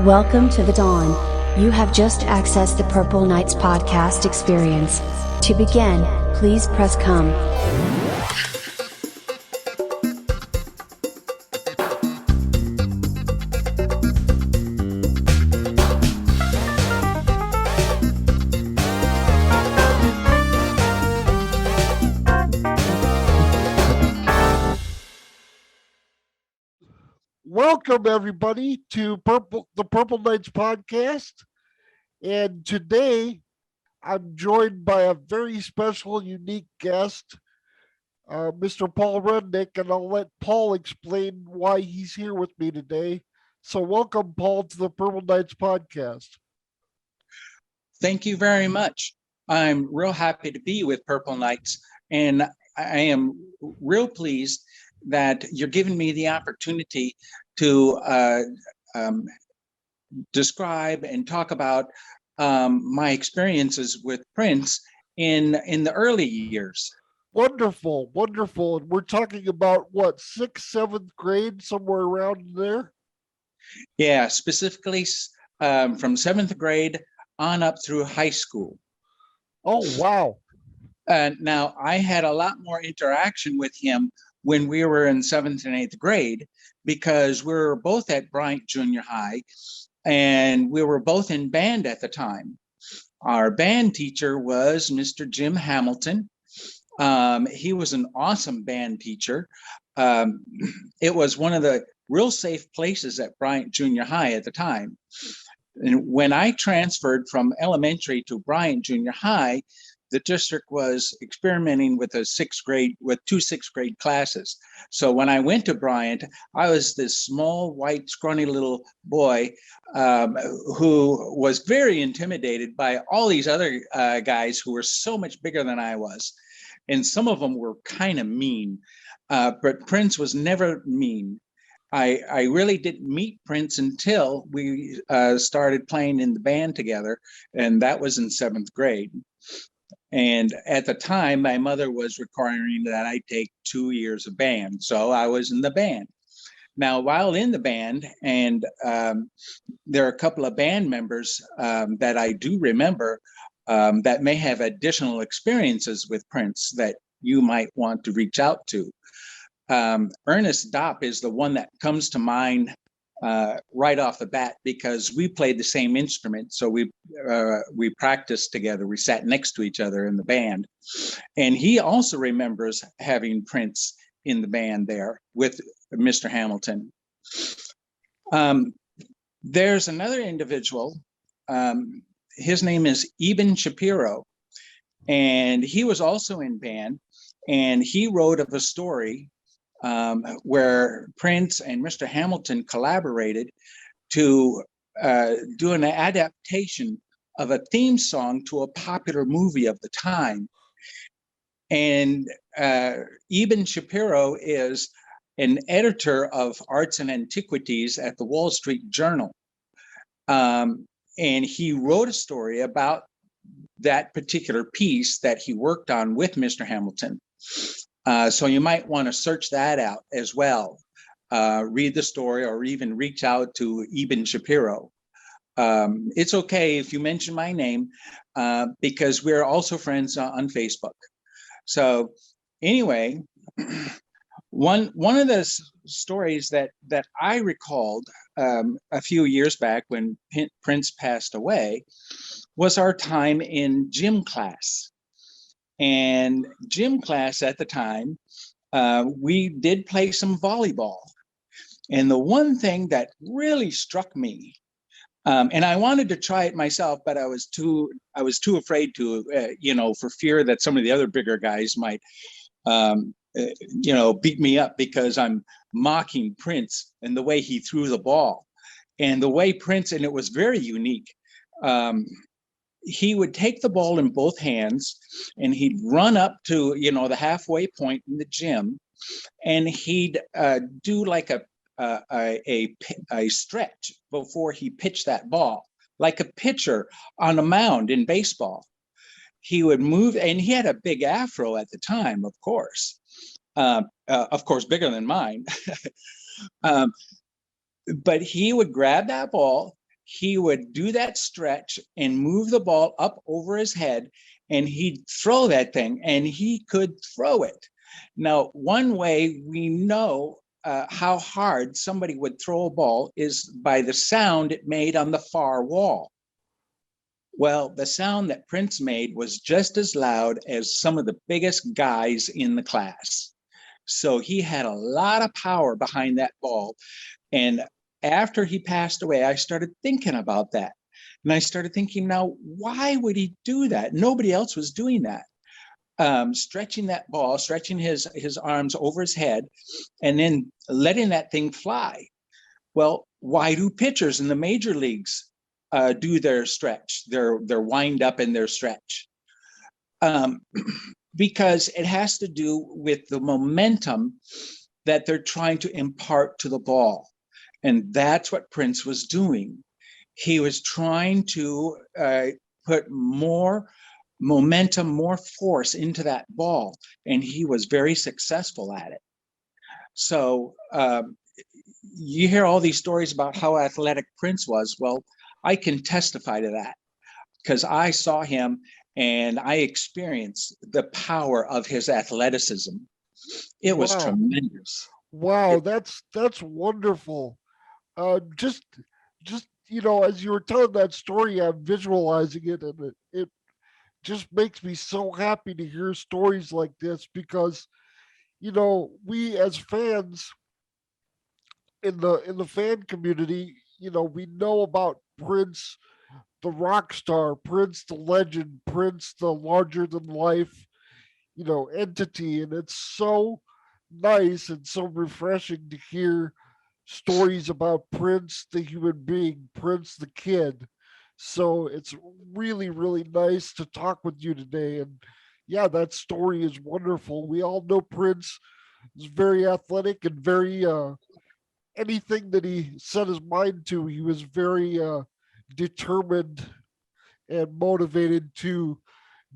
Welcome to the dawn. You have just accessed the Purple Nights podcast experience. To begin, please press come. Welcome everybody to the Purple Nights podcast. And today I'm joined by a very special, unique guest, Mr. Paul Rudnik, and I'll let Paul explain why he's here with me today. So welcome, Paul, to the Purple Nights podcast. Thank you very much. I'm real happy to be with Purple Nights, and I am real pleased that you're giving me the opportunity to describe and talk about my experiences with Prince in the early years. Wonderful, wonderful. And we're talking about what, 6th, 7th grade, somewhere around there? Yeah, specifically from 7th grade on up through high school. Oh, wow. Now, I had a lot more interaction with him when we were in 7th and 8th grade, because we were both at Bryant Junior High, and we were both in band at the time. Our band teacher was Mr. Jim Hamilton. He was an awesome band teacher. It was one of the real safe places at Bryant Junior High at the time. And when I transferred from elementary to Bryant Junior High, the district was experimenting with two sixth grade classes. So when I went to Bryant, I was this small, white, scrawny little boy who was very intimidated by all these other guys who were so much bigger than I was. And some of them were kind of mean, but Prince was never mean. I really didn't meet Prince until we started playing in the band together, and that was in 7th grade. And at the time, my mother was requiring that I take 2 years of band. So I was in the band. Now, while in the band, and there are a couple of band members that I do remember that may have additional experiences with Prince that you might want to reach out to. Ernest Dopp is the one that comes to mind right off the bat, because we played the same instrument. So we practiced together. We sat next to each other in the band. And he also remembers having Prince in the band there with Mr. Hamilton. There's another individual. His name is Eben Shapiro. And he was also in band. And he wrote of a story where Prince and Mr. Hamilton collaborated to do an adaptation of a theme song to a popular movie of the time. And Eben Shapiro is an editor of arts and antiquities at the Wall Street Journal. And he wrote a story about that particular piece that he worked on with Mr. Hamilton. So you might want to search that out as well. Read the story, or even reach out to Eben Shapiro. It's okay if you mention my name, because we're also friends on Facebook. So anyway, one of the stories that I recalled a few years back when Prince passed away was our time in gym class. And gym class at the time, we did play some volleyball. And the one thing that really struck me, and I wanted to try it myself, but I was too afraid to, for fear that some of the other bigger guys might, beat me up because I'm mocking Prince and the way he threw the ball, and the way Prince, and it was very unique. He would take the ball in both hands, and he'd run up to, the halfway point in the gym, and he'd do like a stretch before he pitched that ball, like a pitcher on a mound in baseball. He would move, and he had a big afro at the time, of course, bigger than mine. But he would grab that ball he would do that stretch and move the ball up over his head, and he'd throw that thing, and he could throw it. Now, one way we know how hard somebody would throw a ball is by the sound it made on the far wall. Well, the sound that Prince made was just as loud as some of the biggest guys in the class. So he had a lot of power behind that ball. And after he passed away, I started thinking about that. And I started thinking, now, why would he do that? Nobody else was doing that. Stretching that ball, stretching his arms over his head, and then letting that thing fly. Well, why do pitchers in the major leagues do their stretch, their wind up and their stretch? Because it has to do with the momentum that they're trying to impart to the ball. And that's what Prince was doing. He was trying to put more momentum, more force into that ball, and he was very successful at it. So you hear all these stories about how athletic Prince was. Well, I can testify to that because I saw him and I experienced the power of his athleticism. It was tremendous. Wow, that's wonderful. Just as you were telling that story, I'm visualizing it, and it just makes me so happy to hear stories like this because we as fans in the fan community, we know about Prince, the rock star, Prince, the legend, Prince, the larger than life, entity. And it's so nice and so refreshing to hear stories about Prince, the human being, Prince, the kid. So it's really, really nice to talk with you today. And yeah, that story is wonderful. We all know Prince is very athletic and very, anything that he set his mind to, he was very determined and motivated to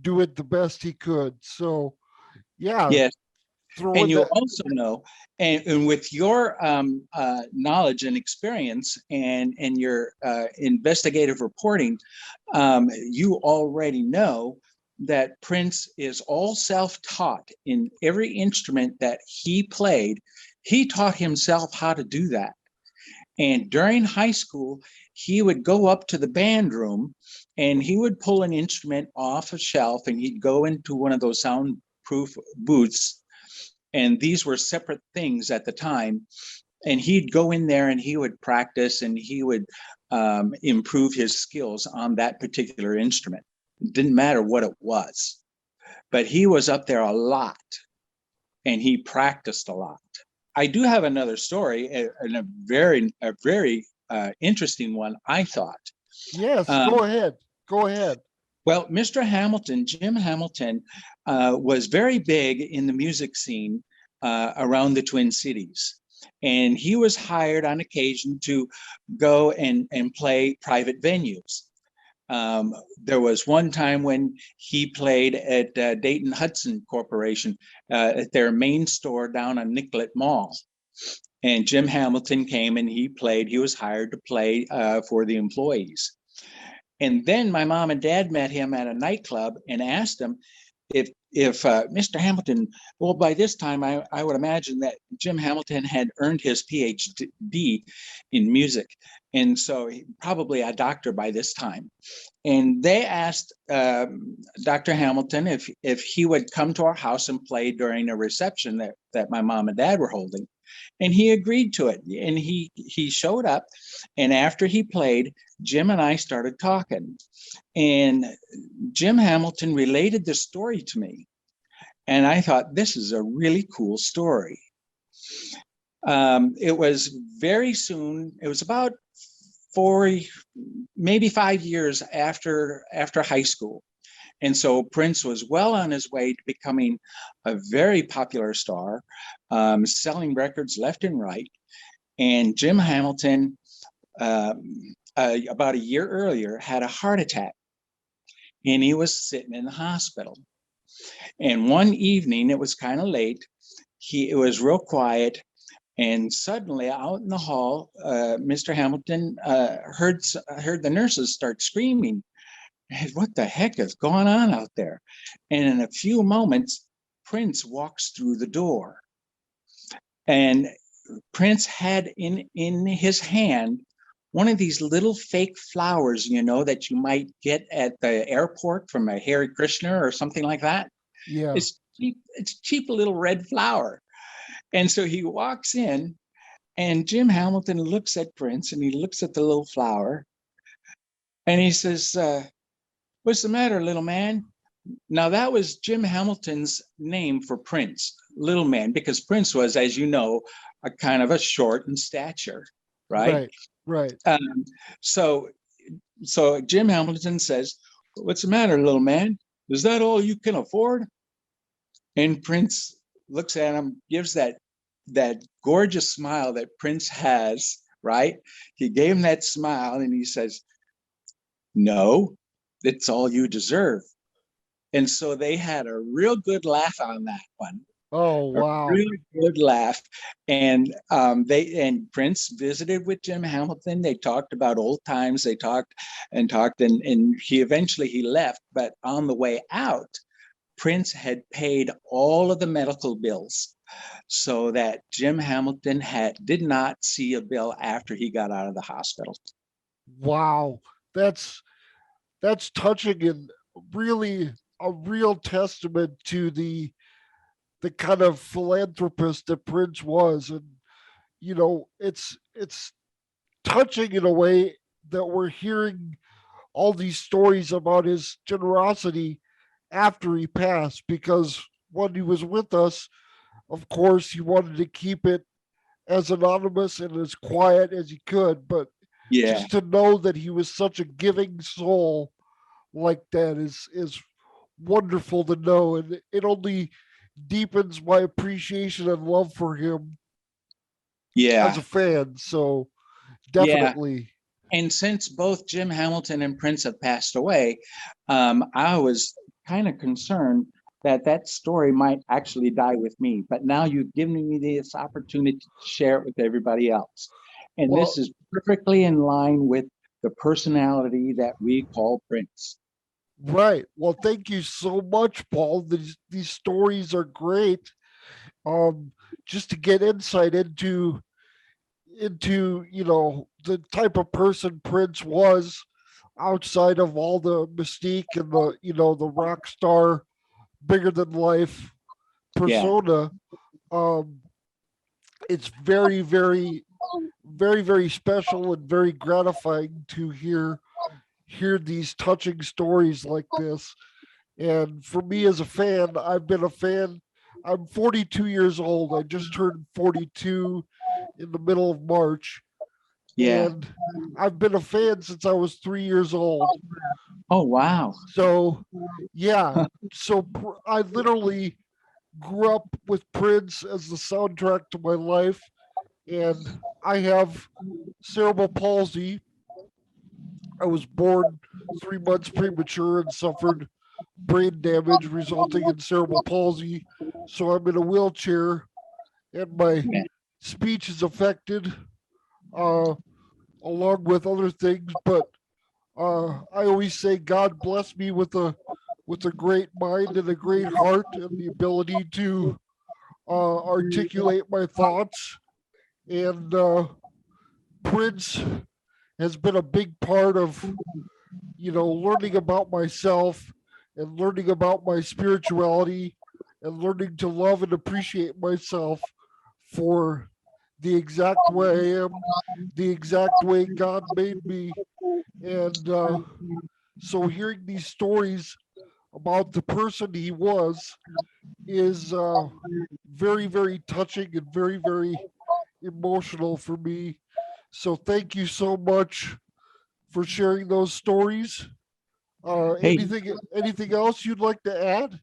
do it the best he could. So, yeah, Yes. And you that. also know, and with your knowledge and experience and your investigative reporting, you already know that Prince is all self-taught in every instrument that he played. He taught himself how to do that. And during high school, he would go up to the band room and he would pull an instrument off a shelf and he'd go into one of those soundproof booths. And these were separate things at the time. And he'd go in there and he would practice and he would improve his skills on that particular instrument. It didn't matter what it was, but he was up there a lot and he practiced a lot. I do have another story, and a very interesting one, I thought. Yes, go ahead. Go ahead. Well, Mr. Hamilton, Jim Hamilton, was very big in the music scene around the Twin Cities. And he was hired on occasion to go and play private venues. There was one time when he played at Dayton Hudson Corporation at their main store down on Nicollet Mall. And Jim Hamilton came and he played. He was hired to play for the employees. And then my mom and dad met him at a nightclub and asked him if Mr. Hamilton, well, by this time, I would imagine that Jim Hamilton had earned his PhD in music. And so probably a doctor by this time. And they asked Dr. Hamilton if he would come to our house and play during a reception that my mom and dad were holding. And he agreed to it. And he showed up. And after he played, Jim and I started talking. And Jim Hamilton related the story to me. And I thought, this is a really cool story. It was very soon. It was about 4, maybe 5 years after high school. And so Prince was well on his way to becoming a very popular star, selling records left and right. And Jim Hamilton, about a year earlier, had a heart attack. And he was sitting in the hospital. And one evening, it was kind of late, it was real quiet, And suddenly, out in the hall, Mr. Hamilton heard the nurses start screaming. What the heck is going on out there? And in a few moments, Prince walks through the door. And Prince had in his hand one of these little fake flowers, that you might get at the airport from a Hare Krishna or something like that. Yeah. It's cheap little red flower. And so he walks in, and Jim Hamilton looks at Prince, and he looks at the little flower, and he says, "What's the matter, little man?" Now, that was Jim Hamilton's name for Prince, little man, because Prince was, as you know, a kind of a short in stature, right? Right. So Jim Hamilton says, "What's the matter, little man? Is that all you can afford?" And Prince looks at him, gives that gorgeous smile that Prince has, right? He gave him that smile, and he says, "No, it's all you deserve." And so they had a real good laugh on that one. Oh, wow. A really good laugh. And Prince visited with Jim Hamilton. They talked about old times. They talked, and he eventually left. But on the way out, Prince had paid all of the medical bills, so that Jim Hamilton did not see a bill after he got out of the hospital. Wow. That's touching, and really a real testament to the kind of philanthropist that Prince was. And it's touching in a way that we're hearing all these stories about his generosity after he passed, because when he was with us, of course, he wanted to keep it as anonymous and as quiet as he could. But Yeah. just to know that he was such a giving soul like that is wonderful to know, and it only deepens my appreciation and love for him as a fan. So definitely. And since both Jim Hamilton and Prince have passed away, I was kind of concerned that story might actually die with me. But now you've given me this opportunity to share it with everybody else. And this is perfectly in line with the personality that we call Prince. Right. Well, thank you so much, Paul. These stories are great. Just to get insight into the type of person Prince was outside of all the mystique and the rock star, bigger than life persona. It's very, very, very, very special and very gratifying to hear these touching stories like this. And for me as a fan, I've been a fan. I'm 42 years old. I just turned 42 in the middle of March. And I've been a fan since I was 3 years old. Oh, wow. So, yeah. So I literally grew up with Prince as the soundtrack to my life. And I have cerebral palsy. I was born 3 months premature and suffered brain damage resulting in cerebral palsy. So I'm in a wheelchair, and my speech is affected, along with other things. But I always say God bless me with a great mind and a great heart and the ability to articulate my thoughts. And Prince has been a big part of learning about myself and learning about my spirituality and learning to love and appreciate myself for the exact way I am, the exact way God made me. And so hearing these stories about the person he was is very, very touching and very, very emotional for me. So thank you so much for sharing those stories. Anything else you'd like to add?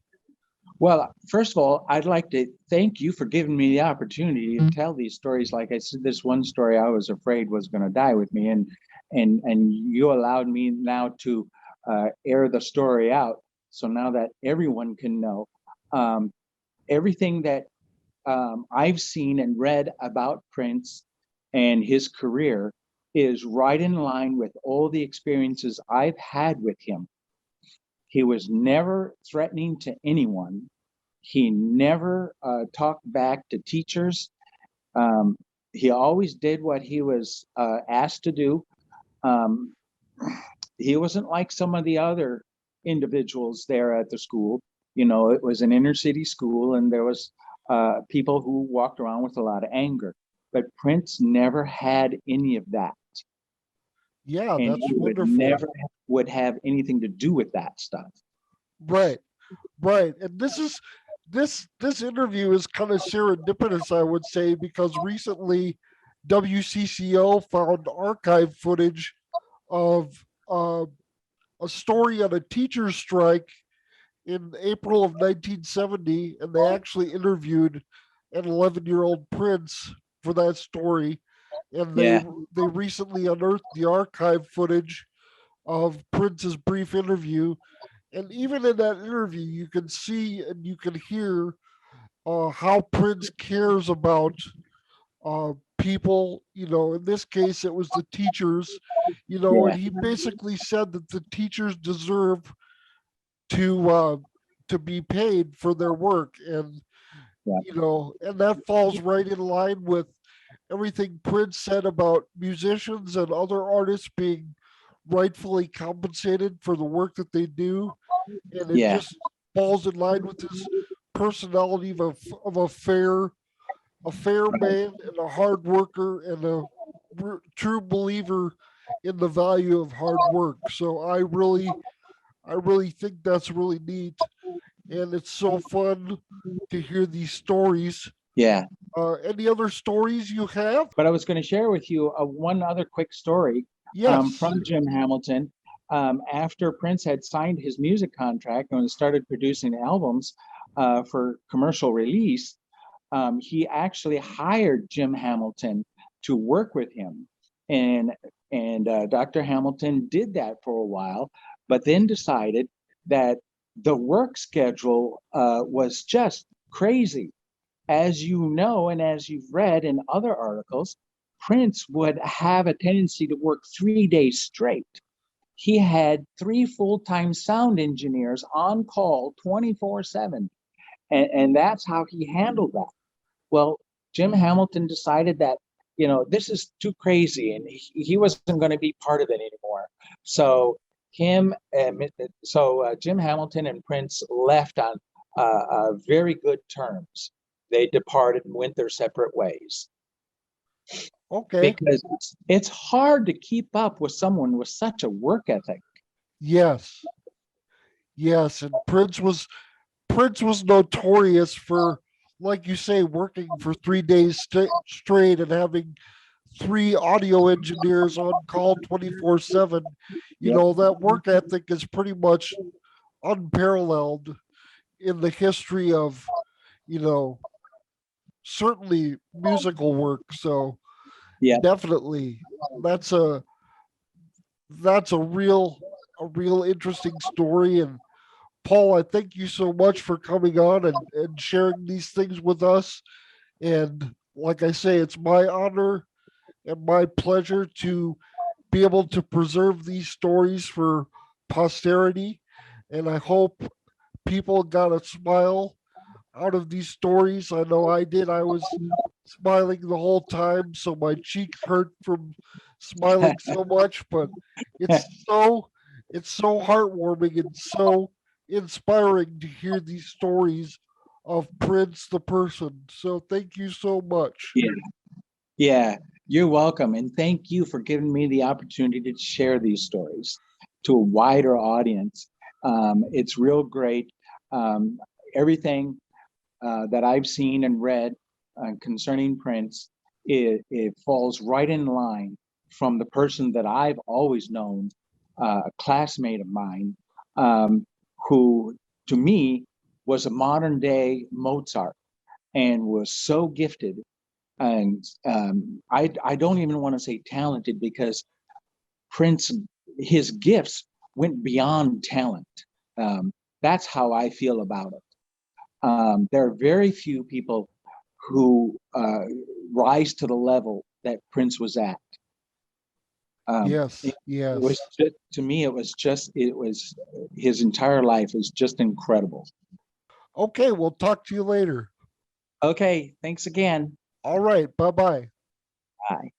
Well, first of all, I'd like to thank you for giving me the opportunity to tell these stories. Like I said, this one story I was afraid was going to die with me, and you allowed me now to air the story out. So now that everyone can know everything that I've seen and read about Prince and his career is right in line with all the experiences I've had with him. He was never threatening to anyone. He never talked back to teachers. Um, he always did what he was asked to do. Um, he wasn't like some of the other individuals there at the school. You know, it was an inner city school, and there was people who walked around with a lot of anger. But Prince never had any of that, Yeah, and that's he would wonderful. never would have anything to do with that stuff. Right, right. And this interview is kind of serendipitous, I would say, because recently WCCO found archive footage of a story on a teacher's strike in April of 1970, and they actually interviewed an 11-year-old Prince for that story. And Yeah, they recently unearthed the archive footage of Prince's brief interview. And even in that interview, you can see and you can hear how Prince cares about people. You know, in this case, it was the teachers. You know, and yeah, he basically said that the teachers deserve to uh, to be paid for their work, and yeah, you know, and that falls right in line with everything Prince said about musicians and other artists being rightfully compensated for the work that they do, and it yeah, just falls in line with his personality of a fair man and a hard worker and a true believer in the value of hard work. So I really think that's really neat, and it's so fun to hear these stories. yeah. Any other stories you have? But I was going to share with you one other quick story Yes. from Jim Hamilton. After Prince had signed his music contract and started producing albums for commercial release, he actually hired Jim Hamilton to work with him. And Dr. Hamilton did that for a while, but then decided that the work schedule was just crazy. As you know, and as you've read in other articles, Prince would have a tendency to work 3 days straight. He had three full-time sound engineers on call 24/7. And that's how he handled that. Well, Jim Hamilton decided that, this is too crazy, and he wasn't going to be part of it anymore. So Jim Hamilton and Prince left on very good terms. They departed and went their separate ways Okay. because it's hard to keep up with someone with such a work ethic. Yes. Yes. And Prince was notorious for, like you say, working for 3 days straight and having three audio engineers on call 24/7. You Yep. know, that work ethic is pretty much unparalleled in the history of, you know, certainly musical work. So Yeah. definitely that's a real interesting story. And Paul, I thank you so much for coming on and sharing these things with us. And like I say, it's my honor and my pleasure to be able to preserve these stories for posterity. And I hope people got a smile out of these stories. I know I did. I was smiling the whole time, so my cheeks hurt from smiling so much, but it's so it's so heartwarming and so inspiring to hear these stories of Prince the person. So thank you so much. Yeah. Yeah, you're welcome. And thank you for giving me the opportunity to share these stories to a wider audience. It's real great. Everything that I've seen and read concerning Prince, it falls right in line from the person that I've always known, a classmate of mine, who to me was a modern day Mozart and was so gifted. And I don't even want to say talented, because Prince, his gifts went beyond talent. That's how I feel about it. There are very few people who rise to the level that Prince was at. Yes, It yes. was just, to me, it was his entire life is just incredible. Okay, we'll talk to you later. Okay, thanks again. All right, bye-bye. Bye.